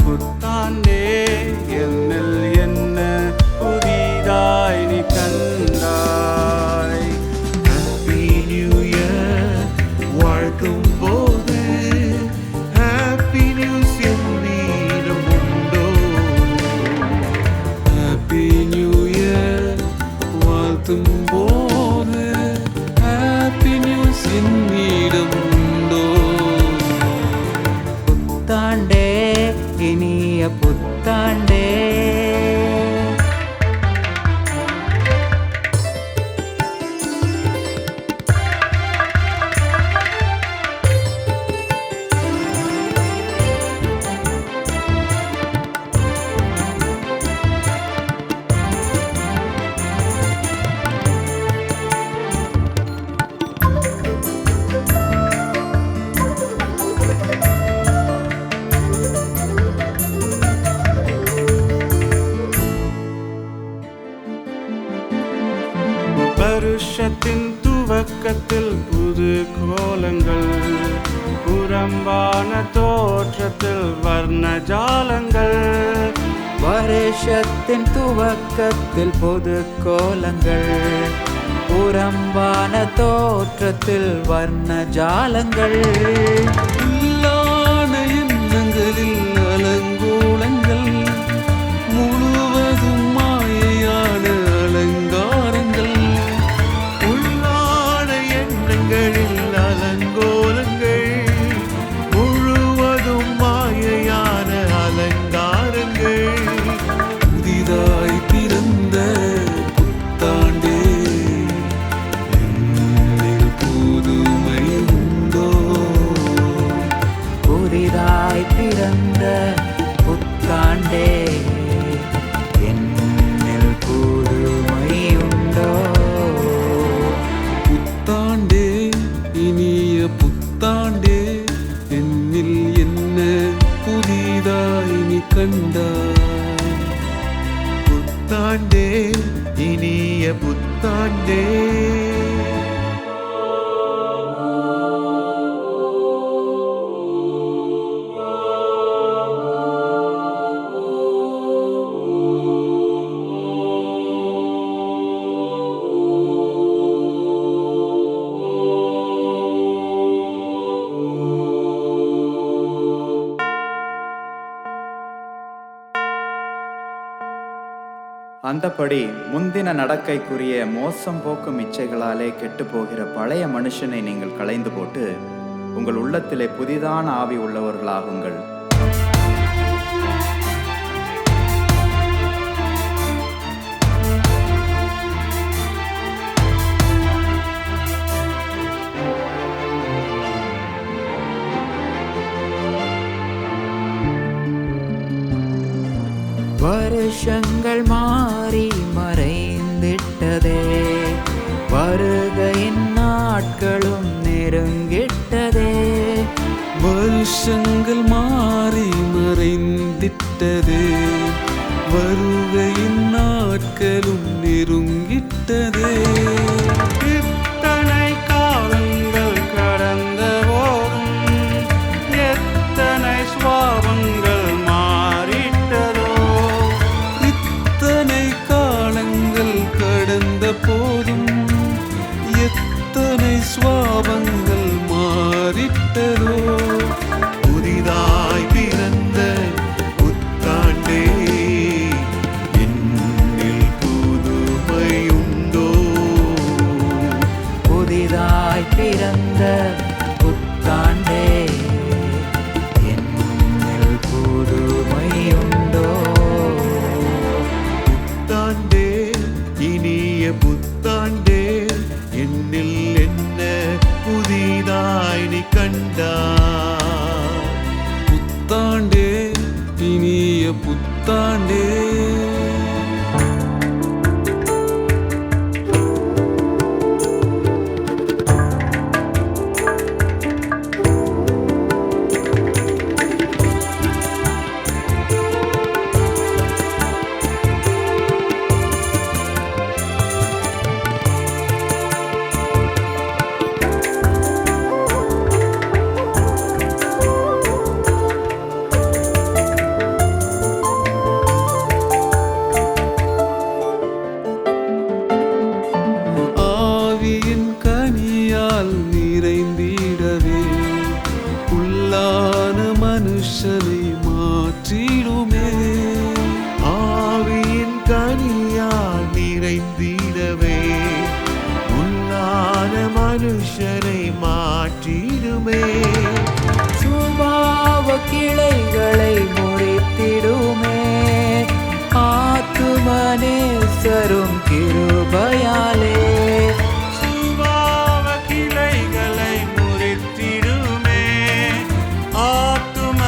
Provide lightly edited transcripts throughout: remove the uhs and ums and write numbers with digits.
புத்தாண்டே என்னில் என்ன புதிதாய் நீ கண்டாய். Happy New Year வாழ்த்தும் போது Happy News என்னிடம் உண்டோ? Happy New Year வாழ்த்தும் போது Happy News என்னிடம் உண்டோ? புத்தாண்டே இனிய புத்தாண்டே வருஷத்தின் துவக்கத்தில் புது கோலங்கள், புறம்பான தோற்றத்தில் வர்ண ஜாலங்கள். வருஷத்தின் துவக்கத்தில் பொது கோலங்கள், புறம்பான தோற்றத்தில் வர்ண ஜாலங்கள். உள்ளான எண்ணங்களில் அலங்கோலங்கள், முழுவதும் மாயையான அலங்காரங்கள். உள்ளான எண்ணங்களில் அலங்கோலங்கள், முழுவதும் மாயையான அலங்காரங்கள். புதிதாய் பிறந்த புத்தாண்டே என்னில் புதுமை உண்டோ? புதிதாய் பிறந்த புத்தாண்டே என்னில் புதுமை உண்டோ? புத்தாண்டே இனிய புத்தாண்டே என்னில் என்ன புதிதாய் நீ கண்டாய். புத்தாண்டே இனிய புத்தாண்டே அந்தப்படி முந்தின நடக்கைக்குரிய மோசம் போக்கும் இச்சைகளாலே கெட்டுப்போகிற பழைய மனுஷனை நீங்கள் களைந்து போட்டு உங்கள் உள்ளத்திலே புதிதான ஆவி உள்ளவர்களாகுங்கள். வருஷங்கள் மாறி மறைந்திட்டதே, வருகையின் நாட்களும் நெருங்கிட்டதே. வருஷங்கள் மாறி மறைந்திட்டதே, வருகையின் நாட்களும் நெருங்கிட்டதே. இத்தனை காலங்கள் கடந்த போதும் எத்தனை சுவாபங்கள் மாறிட்டதோ. இத்தனை காலங்கள் கடந்த போதும் எத்தனை சுவாபங்கள் மாறிட்டதோ. புதிதாய் பிறந்த புத்தாண்டே என்னில் புதுமை உண்டோ? புதிதாய் பிறந்த புத்தாண்டே என்னில் புதுமை உண்டோ? புத்தாண்டே இனிய புத்தாண்டே என்னில் என்ன புதிதாய் நீ கண்டாய். மனுஷனை மாற்றிடுமே. ஆவியின் கனியால் நிறைந்திடவே உள்ளான மனுஷனை மாற்றிடுமே. சுபாவ கிளைகளை முறித்திடுமே ஆத்துமனேசரும் கிருபையாலே. சுபாவ கிளைகளை முறித்திடுமே ஆத்துமனேசரும்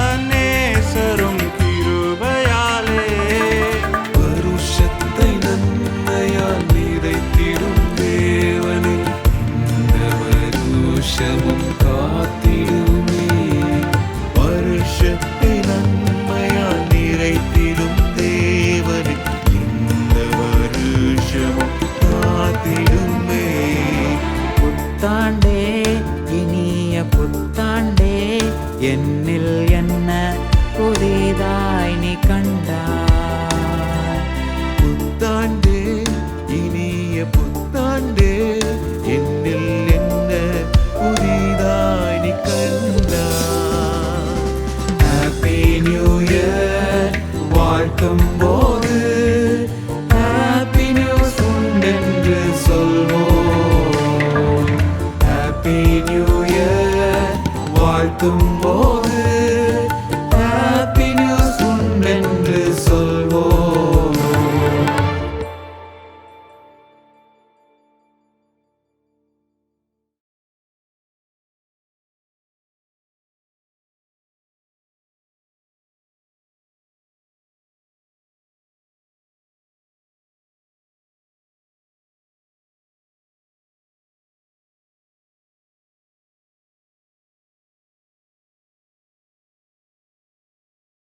கிருபையாலே. வருஷத்தை நன்மையால் நிறைத்திடும் தேவனே, இந்த வருஷமும் காத்திடுமே. வருஷத்தை நன்மையால் நிறைத்திடும் தேவனே, இந்த வருஷமும் காத்திடுமே. புத்தாண்டே இனிய புத்தாண்டே, என்னில் என்ன புதிதாய் நீ கண்டாய். புத்தாண்டே இனிய புத்தாண்டே, என்னில் என்ன புதிதாய் நீ கண்டாய். ஹாப்பி நியூ இயர் வாழ்த்தும் போது ஹாப்பி நியூஸ் உண்டென்று சொல்வோம். ஹாப்பி நியூ இயர் வாழ்த்தும் போது